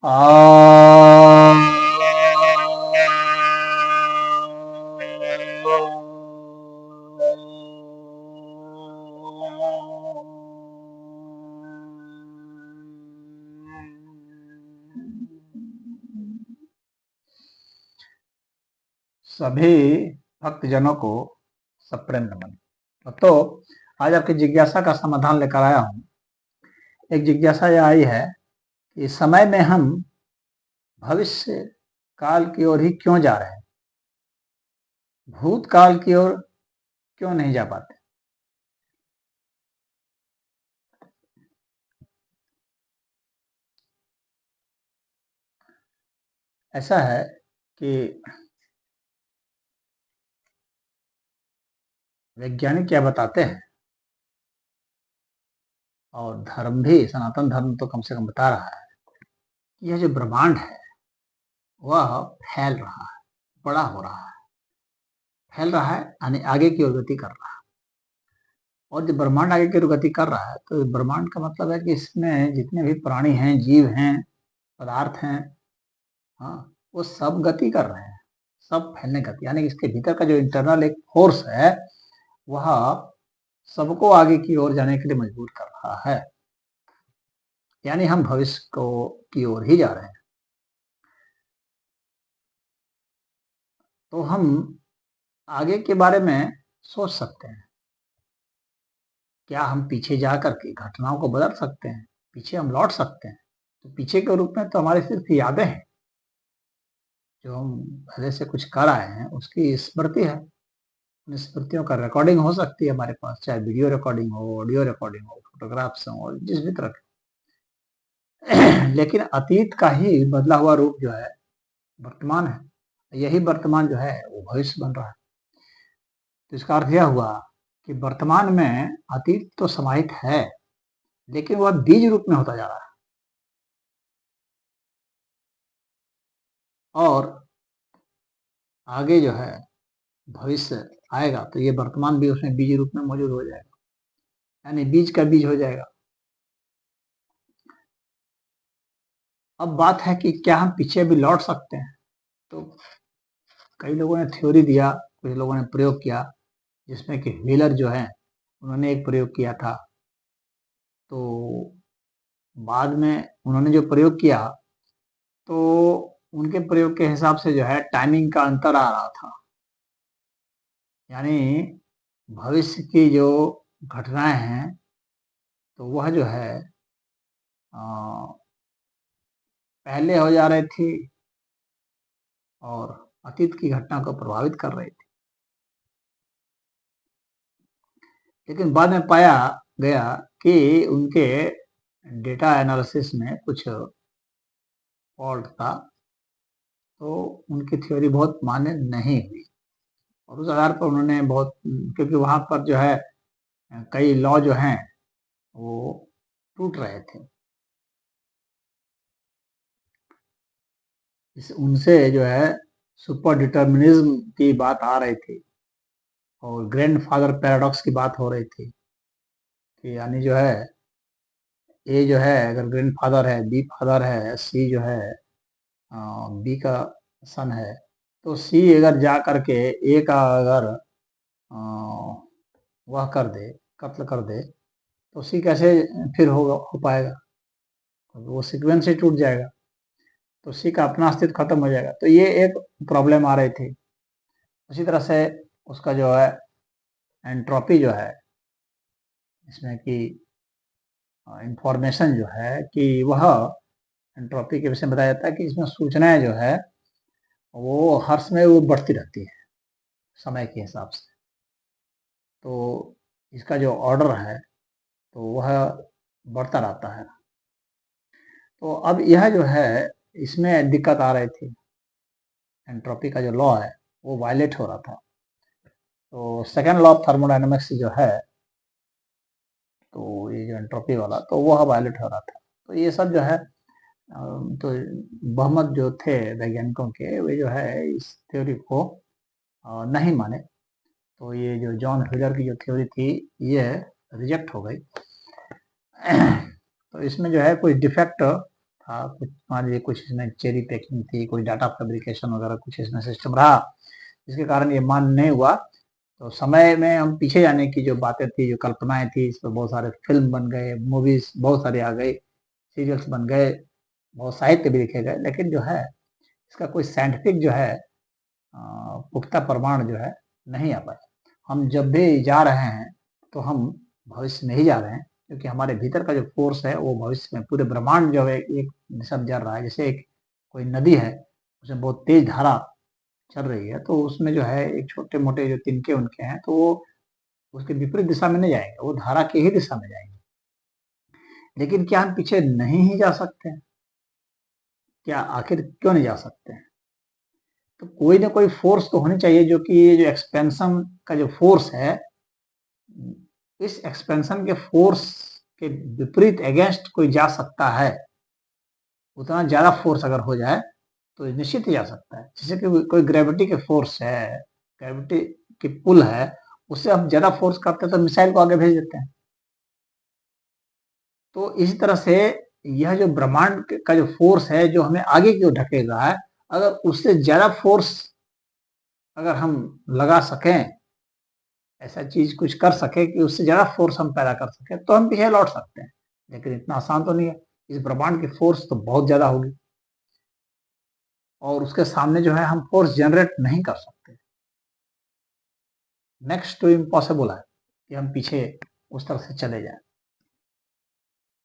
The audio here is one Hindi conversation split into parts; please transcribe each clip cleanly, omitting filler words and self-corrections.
आ सभी भक्तजनों को सप्रेम नमन। तो आज आपकी जिज्ञासा का समाधान लेकर आया हूं। एक जिज्ञासा यह आई है कि इस समय में हम भविष्य काल की ओर ही क्यों जा रहे हैं, भूतकाल की ओर क्यों नहीं जा पाते। ऐसा है कि वैज्ञानिक क्या बताते हैं, और धर्म भी, सनातन धर्म तो कम से कम बता रहा है कि यह जो ब्रह्मांड है वह फैल रहा है, बड़ा हो रहा है, फैल रहा है यानी आगे की ओर गति कर रहा है। और जब ब्रह्मांड आगे की ओर गति कर रहा है तो ब्रह्मांड का मतलब है कि इसमें जितने भी प्राणी हैं, जीव हैं, पदार्थ हैं, हाँ, वो सब गति कर रहे हैं, सब फैलने गति, यानी इसके भीतर का जो इंटरनल एक फोर्स है वह सबको आगे की ओर जाने के लिए मजबूर कर रहा है। यानी हम भविष्य को की ओर ही जा रहे हैं। तो हम आगे के बारे में सोच सकते हैं। क्या हम पीछे जा करके घटनाओं को बदल सकते हैं, पीछे हम लौट सकते हैं? तो पीछे के रूप में तो हमारे सिर्फ यादें हैं, जो हम पहले से कुछ कर आए हैं उसकी स्मृति है। उन स्मृतियों का रिकॉर्डिंग हो सकती है हमारे पास, चाहे वीडियो रिकॉर्डिंग हो, ऑडियो रिकॉर्डिंग हो, फोटोग्राफ्स हो, और जिस भी तरह के। लेकिन अतीत का ही बदला हुआ रूप जो है वर्तमान है, यही वर्तमान जो है वो भविष्य बन रहा है। तो इसका अर्थ यह हुआ कि वर्तमान में अतीत तो समाहित है, लेकिन वह बीज रूप में होता जा रहा है, और आगे जो है भविष्य आएगा तो ये वर्तमान भी उसमें बीज रूप में मौजूद हो जाएगा, यानी बीज का बीज हो जाएगा। अब बात है कि क्या हम पीछे भी लौट सकते हैं? तो कई लोगों ने थ्योरी दिया, कुछ लोगों ने प्रयोग किया, जिसमें कि व्हीलर जो है उन्होंने एक प्रयोग किया था। तो बाद में उन्होंने जो प्रयोग किया तो उनके प्रयोग के हिसाब से जो है टाइमिंग का अंतर आ रहा था, यानी भविष्य की जो घटनाएं हैं तो वह जो है पहले हो जा रही थी और अतीत की घटना को प्रभावित कर रही थी। लेकिन बाद में पाया गया कि उनके डेटा एनालिसिस में कुछ फॉल्ट था, तो उनकी थ्योरी बहुत मान्य नहीं हुई, और उस आधार पर उन्होंने बहुत, क्योंकि वहां पर जो है कई लॉ जो हैं वो टूट रहे थे, उनसे जो है सुपर डिटर्मिनिज्म की बात आ रही थी, और ग्रैंडफादर पैराडॉक्स की बात हो रही थी कि यानी जो है ए जो है अगर ग्रैंडफादर है, बी फादर है, सी जो है बी का सन है, तो सी अगर जा करके ए का अगर वह कर दे, कत्ल कर दे, तो सी कैसे फिर हो पाएगा? तो वो सीक्वेंस ही टूट जाएगा, तो सी का अपना अस्तित्व खत्म हो जाएगा। तो ये एक प्रॉब्लम आ रही थी। उसी तरह से उसका जो है एंट्रोपी जो है, इसमें कि इंफॉर्मेशन जो है कि वह एंट्रोपी के विषय में बताया जाता है कि इसमें सूचनाएं जो है वो हर समय वो बढ़ती रहती है समय के हिसाब से। तो इसका जो ऑर्डर है तो वह बढ़ता रहता है। तो अब यह जो है इसमें दिक्कत आ रही थी, एंट्रोपी का जो लॉ है वो वायलेट हो रहा था। तो सेकेंड लॉ ऑफ थर्मोडायनेमिक्स जो है, तो ये जो एंट्रोपी वाला, तो वह वायलेट हो रहा था। तो ये सब जो है तो बहुमत जो थे वैज्ञानिकों के, वे जो है इस थ्योरी को नहीं माने। तो ये जो जॉन व्हीलर की जो थ्योरी थी ये रिजेक्ट हो गई। तो इसमें जो है कोई डिफेक्ट था, कुछ मान लीजिए कुछ इसमें चेरी पैकिंग थी, कोई डाटा फैब्रिकेशन वगैरह कुछ इसमें सिस्टम रहा, जिसके कारण ये मान नहीं हुआ। तो समय में हम पीछे जाने की जो बातें थी, जो कल्पनाएं थी, इस पर बहुत सारे फिल्म बन गए, मूवीज बहुत सारे आ गए, सीरियल्स बन गए, बहुत साहित्य भी लिखे गए, लेकिन जो है इसका कोई साइंटिफिक जो है पुख्ता प्रमाण जो है नहीं आ पाया। हम जब भी जा रहे हैं तो हम भविष्य में ही जा रहे हैं, क्योंकि हमारे भीतर का जो फोर्स है वो भविष्य में पूरे ब्रह्मांड जो है एक दिशा में जा रहा है। जैसे एक कोई नदी है, उसमें बहुत तेज धारा चल रही है, तो उसमें जो है एक छोटे मोटे जो तिनके उनके हैं, तो वो उसके विपरीत दिशा में नहीं जाएंगे, वो धारा की ही दिशा में जाएंगे। लेकिन क्या हम पीछे नहीं ही जा सकते हैं? क्या आखिर क्यों नहीं जा सकते हैं? तो कोई ना कोई फोर्स तो होनी चाहिए, जो कि ये जो एक्सपेंशन का जो फोर्स है, इस एक्सपेंशन के फोर्स के विपरीत अगेंस्ट कोई जा सकता है। उतना ज्यादा फोर्स अगर हो जाए तो निश्चित ही जा सकता है। जैसे कि कोई ग्रेविटी के फोर्स है, ग्रेविटी की पुल है, उससे हम ज्यादा फोर्स करते हैं तो मिसाइल को आगे भेज देते हैं। तो इसी तरह से यह जो ब्रह्मांड का जो फोर्स है, जो हमें आगे की ओर ढकेल रहा है, अगर उससे ज्यादा फोर्स अगर हम लगा सकें, ऐसा चीज कुछ कर सके कि उससे ज्यादा फोर्स हम पैदा कर सके, तो हम पीछे लौट सकते हैं। लेकिन इतना आसान तो नहीं है। इस ब्रह्मांड की फोर्स तो बहुत ज्यादा होगी, और उसके सामने जो है हम फोर्स जनरेट नहीं कर सकते। नेक्स्ट टू इम्पॉसिबल है कि हम पीछे उस तरह से चले जाएं,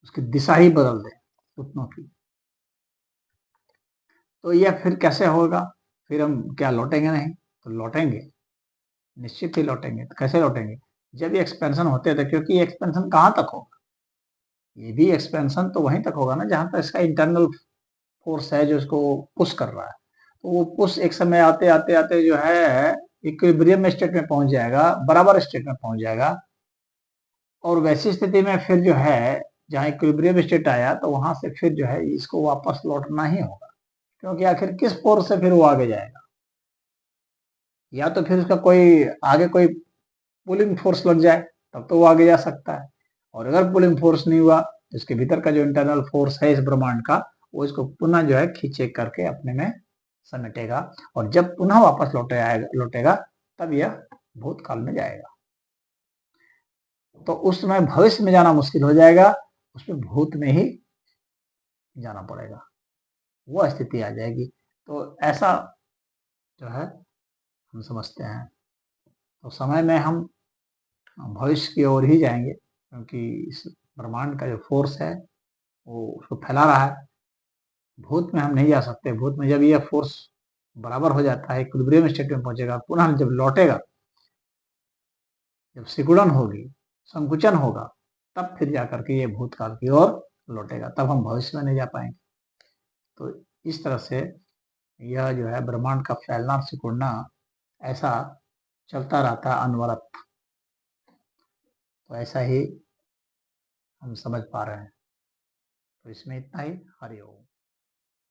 उसकी दिशा ही बदल दें घुटनों की। तो यह फिर कैसे होगा? फिर हम क्या लौटेंगे नहीं? तो लौटेंगे, निश्चित ही लौटेंगे। तो कैसे लौटेंगे? जब ये एक्सपेंशन होते थे, क्योंकि ये एक्सपेंशन कहाँ तक होगा? ये भी एक्सपेंशन तो वहीं तक होगा ना जहां तक इसका इंटरनल फोर्स है जो इसको पुश कर रहा है। तो वो पुश एक समय आते आते आते जो है इक्विलिब्रियम स्टेट में पहुंच जाएगा, बराबर स्टेट में पहुंच जाएगा। और वैसी स्थिति में फिर जो है जहाँ इक्विलिब्रियम स्टेट आया, तो वहां से फिर जो है इसको वापस लौटना ही होगा, क्योंकि आखिर किस फोर्स से फिर वो आगे जाएगा? या तो फिर उसका कोई आगे कोई पुलिंग फोर्स लग जाए, तब तो वो आगे जा सकता है। और अगर पुलिंग फोर्स नहीं हुआ, तो इसके भीतर का जो इंटरनल फोर्स है इस ब्रह्मांड का, वो इसको पुनः जो है खींचे करके अपने में समेटेगा। और जब पुनः वापस लौटेगा, तब यह भूतकाल में जाएगा। तो उस समय भविष्य में जाना मुश्किल हो जाएगा, उसमें भूत में ही जाना पड़ेगा, वो स्थिति आ जाएगी। तो ऐसा जो है हम समझते हैं। तो समय में हम भविष्य की ओर ही जाएंगे, क्योंकि इस ब्रह्मांड का जो फोर्स है वो उसको फैला रहा है। भूत में हम नहीं जा सकते। भूत में जब यह फोर्स बराबर हो जाता है, इक्विलिब्रियम स्टेट में पहुंचेगा, पुनः जब लौटेगा, जब सिकुड़न होगी, संकुचन होगा, तब फिर जाकर के ये भूतकाल की ओर लौटेगा। तब हम भविष्य में नहीं जा पाएंगे। तो इस तरह से यह जो है ब्रह्मांड का फैलना सिकुड़ना ऐसा चलता रहता है अनवरत। तो ऐसा ही हम समझ पा रहे हैं। तो इसमें इतना ही। हरिओम।